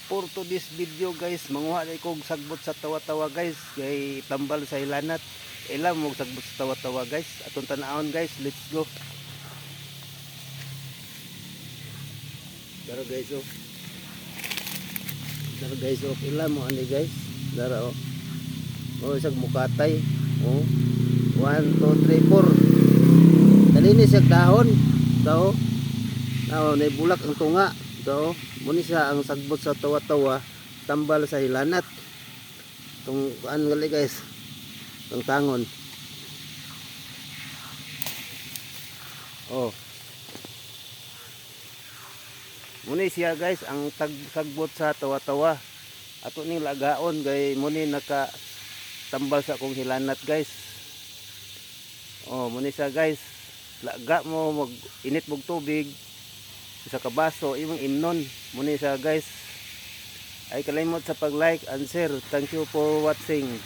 For to this video guys, manguha na kog sagbot sa tawa-tawa guys, kay tambal sa hilanat. Ilam mo sagbot sa tawa-tawa guys. Atong tanawon guys, let's go. Dara guys oh. Dara guys oh, ilam mo ani guys. Dara oh. Oh, isang mukatay. Oh. 1 2 3 4. Dali siya dahon. Daw. Daw nay bulak ang tunga. Daw. Muni siya ang sagbot sa tawa-tawa, tambal sa hilanat. Tung kuan gali guys. Tung tangon. Oh. Muni siya guys ang sagbot sa tawa-tawa. Ato ning lagaon kay muni naka tambal sa akong hilanat guys. Oh, muni siya guys. Laga mo mag init mog tubig sa kabaso imong imnon. Muni siya guys. Ay kalimot sa pag-like and share. Thank you for watching.